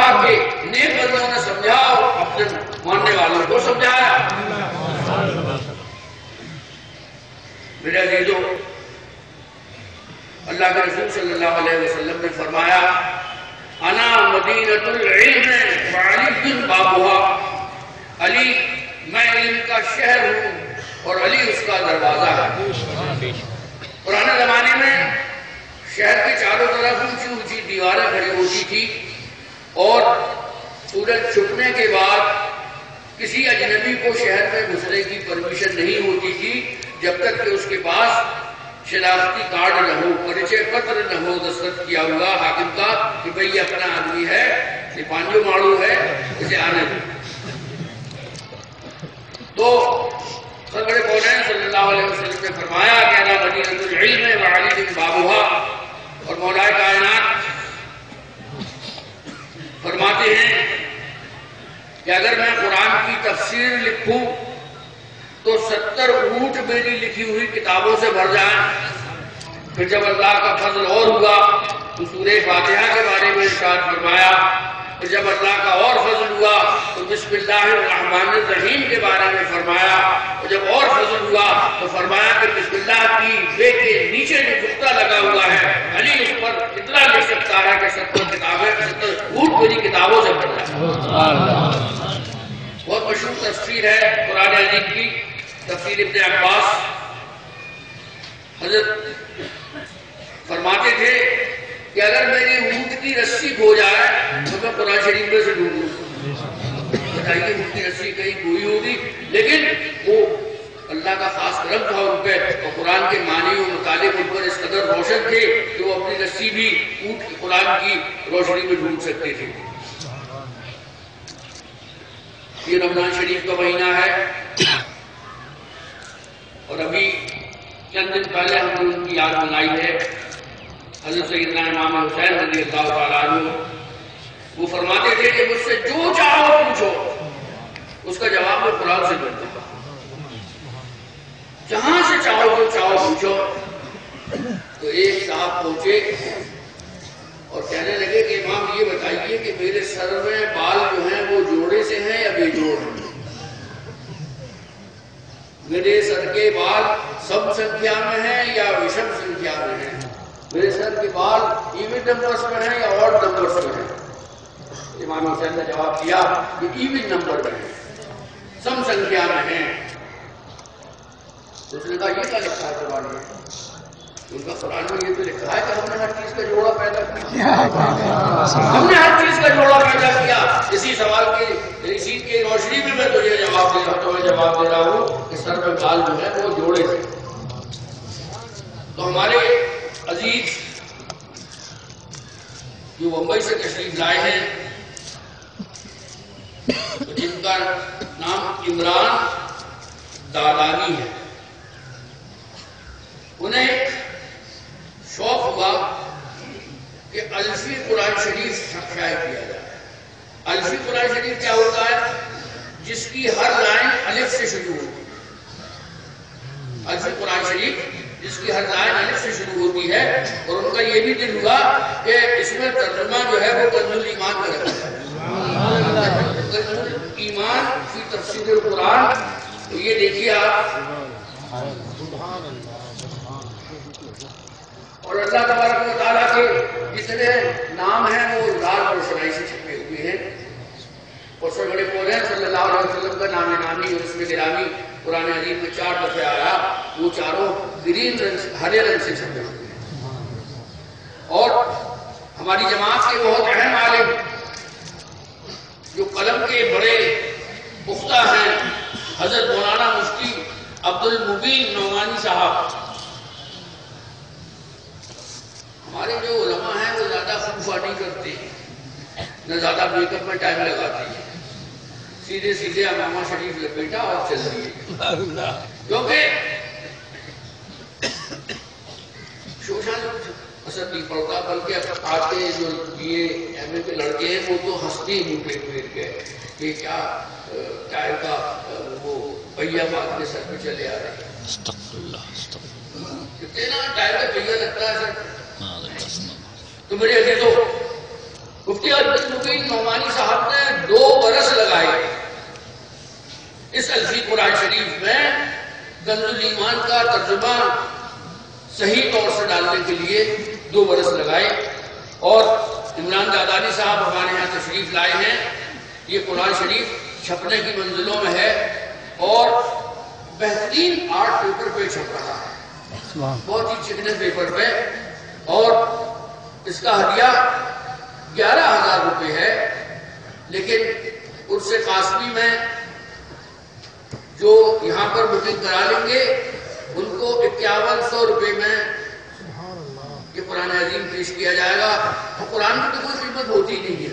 اللہ کے نیک بندوں نے سمجھا اور اپنے ماننے والوں کو سمجھایا۔ میرے عزیزوں، اللہ کے رسول صلی اللہ علیہ وسلم نے فرمایا انا مدینۃ العلم وعلی بابها، علی میں علم کا شہر ہوں اور علی اس کا دروازہ ہے۔ پرانے زمانے میں شہر کے چاروں طرف اونچی اونچی دیواریں کھڑی ہوتی تھی اور سورج چھپنے کے بعد کسی اجنبی کو شہر میں گھسنے کی پرمیشن نہیں ہوتی تھی جب تک کہ اس کے پاس شناختی کارڈ نہ ہو، پریچے پتر نہ ہو دستخط کیا ہوا حاکم کا کہ بھئی اپنا آدمی ہے، یہ پانجو ماڑو ہے، اسے آنے دو۔ تو سرور کونین صلی اللہ علیہ وسلم نے فرمایا کہ انا مدینۃ العلم وعلی بابها، اور مولا کائنات فرماتے ہیں کہ اگر میں قرآن کی تفسیر لکھوں تو 70 اونٹ میری لکھی ہوئی کتابوں سے بھر جائیں۔ پھر جب اللہ کا فضل اور ہوا تو سورہ فاتحہ کے بارے میں ارشاد فرمایا، پھر جب اللہ کا اور فضل ہوا تو بسم اللہ الرحمن الرحیم کے بارے میں فرمایا، اور جب اور فضل ہوا تو فرمایا کہ بسم اللہ کی بے کے نیچے جو نقطہ لگا ہوا ہے علی اس پر اتنا لکھ سکتا ہے کہ 70 کتابیں 70 اونٹ میری کتابوں سے بھر جائیں۔ بہت مشہور تفسیر ہے قرآن عظیم کی، تفسیر ابن عباس۔ حضرت فرماتے تھے کہ اگر میری اونٹ کی رسی کھو جائے تو میں قرآن شریف میں سے ڈھونڈ لوں۔ بتائیے اونٹ کی رسی کہیں کوئی ہوگی، لیکن وہ اللہ کا خاص کرم تھا ان پہ، اور قرآن کے معنی و مطالب ان پر اس قدر روشن تھے کہ وہ اپنی رسی بھی اونٹ کی قرآن کی روشنی میں ڈھونڈ سکتے تھے۔ یہ رمضان شریف کا مہینہ ہے اور ابھی چند دن پہلے ہم نے ان کی یاد منائی ہے۔ حضرت سیدنا امام حسین رضی اللہ تعالیٰ عنہ وہ فرماتے تھے کہ مجھ سے جو چاہو پوچھو، اس کا جواب میں قرآن سے دوں گا۔ جہاں سے چاہو جو چاہو پوچھو۔ تو ایک صاحب پہنچے اور کہنے لگے کہ امام یہ بتائیے کہ میرے سر میں بال جو ہیں وہ جوڑے سے ہیں یا بے جوڑ ہیں؟ میرے سر کے بال سم سنکھیا میں ہیں یا وشم سنکھیا میں ہیں؟ میرے سر کے بال ایون نمبرز پر ہیں یا آڈ نمبرز پر ہیں؟ امام حسین نے جواب دیا کہ ایون نمبر میں ہیں، سم سنکھیا میں ہیں۔ اس نے کہا یہ کیا لکھا ہے قرآن میں؟ ان کا قرآن میں یہ تو لکھا ہے کہ ہم نے ہر چیز کا جوڑا پیدا کیا، ہم نے ہر چیز کا جوڑا پیدا کیا۔ اسی سوال کی روشنی میں میں تجھے جواب دے رہا ہوں کہ سر میں بال جو ہے وہ جوڑے تھے۔ تو ہمارے عزیز جو ممبئی سے تشریف لائے ہیں، جن کا نام عمران دالانی ہے، انہیں شوق ہوا کہ الفی قرآن شریف شائع کیا جائے۔ الفی قرآن شریف کیا ہوتا ہے؟ جس کی ہر لائن الف سے شروع ہوتی ہے۔ الفی قرآن شریف جس کی ہر لائن الف سے شروع ہوتی ہے، اور ان کا یہ بھی دل ہوا کہ اس میں ترجمہ جو ہے وہ کنز الایمان کا رکھا ہے، کنز الایمان فی تفسیر القرآن۔ تو یہ دیکھیے آپ، اور اللہ تبارک و تعالیٰ کے جتنے نام ہیں وہ لال روشنائی سے چھپے ہوئے ہیں، اور سرور کونین صلی اللہ علیہ وسلم کا نام نامی اور اس میں گرامی قرآن عظیم میں 4 دفعے آیا، وہ چاروں گرین رنگ سے، ہرے رنگ سے چھپے ہوئے ہیں۔ اور ہماری جماعت کے بہت اہم عالم جو قلم کے بڑے پختہ ہیں، حضرت مولانا مفتی عبد المبین نعمانی صاحب، ہمارے جو علماء ہیں وہ زیادہ خنفا نہیں کرتے، نہ زیادہ میک اپ میں ٹائم لگاتے ہیں، سیدھے سیدھے امامہ شریف لپیٹا اور چل دیے، کیونکہ شوشان اثر نہیں پڑتا، بلکہ آج کے جو یہ ایم اے کے لڑکے ہیں وہ تو ہنستے ہی پھیر کے کہ کیا ٹائر کا وہ پہیا بات کے سر پہ چلے آ رہے ہیں، کتنے نا ٹائر کا پہیا لگتا ہے سر۔ تو میرے عزیزوں، مفتی عبدالمبین نعمانی صاحب نے 2 برس لگائے اس الفی قرآن شریف میں کنز الایمان کا ترجمہ صحیح طور سے ڈالنے کے لیے 2 برس لگائے، اور عمران دادانی صاحب ہمارے یہاں تشریف لائے ہیں۔ یہ قرآن شریف چھپنے کی منزلوں میں ہے اور بہترین آرٹ پیپر پہ چھپ رہا ہے، بہت ہی چکنے پیپر پہ، اور اس کا ہدیہ 11,000 روپے ہے، لیکن عرس قاسمی میں جو یہاں پر بکنگ کرا لیں گے ان کو 5100 روپے میں یہ قرآن عظیم پیش کیا جائے گا۔ اور قرآن کی تو کوئی قیمت ہوتی نہیں ہے،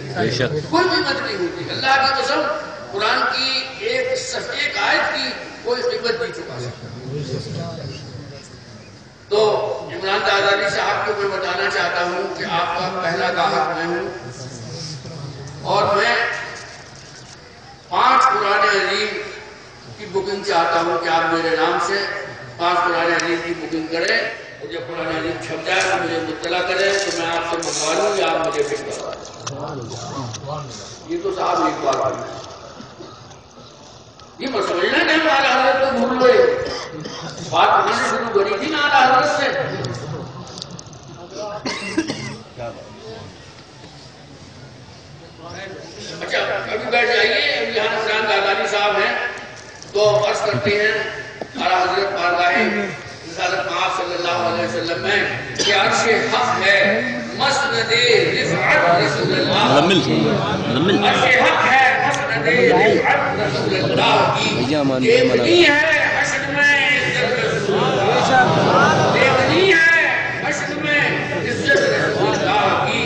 کوئی قیمت نہیں ہوتی، اللہ کی قسم قرآن کی ایک آیت کی کوئی قیمت نہیں چکا سکتا۔ تو عمران دادانی صاحب کو میں بتانا چاہتا ہوں کہ آپ کا پہلا گاہک میں ہوں، اور میں 5 قرآن عظیم کی بکنگ چاہتا ہوں کہ آپ میرے نام سے 5 قرآن عظیم کی بکنگ کریں، اور جب قرآن عظیم چھپ جائے تو مجھے مطلع کریں تو میں آپ سے منگوا لوں یا آپ مجھے پک کروا دیں۔ یہ تو صاحب ایک بار آئی، یہ میں سمجھنا کہ ہمارا حضرت کو بھول گئے، بات وہاں سے شروع کری تھی نا حضرت سے۔ اچھا ابھی بیٹھ جائیے، ابھی یہاں عمران دادانی صاحب ہیں تو عرض کرتے ہیں اعلیٰ حضرت بارگاہ رسالت مآب صلی اللہ علیہ وسلم میں کہ عرش حق ہے مسند رفعت رسول اللہ، عرش حق ہے مسند رفعت رسول اللہ کی، دیکھنی ہے حشر میں عزت رسول اللہ، دیکھنی ہے حشر میں عزت رسول اللہ کی۔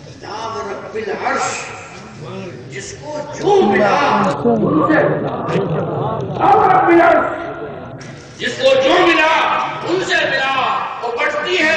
کتاب رب العرش جس کو جو ملا ان سے ملا، جس کو جو ملا ان سے ملا، وہ بڑھتی ہے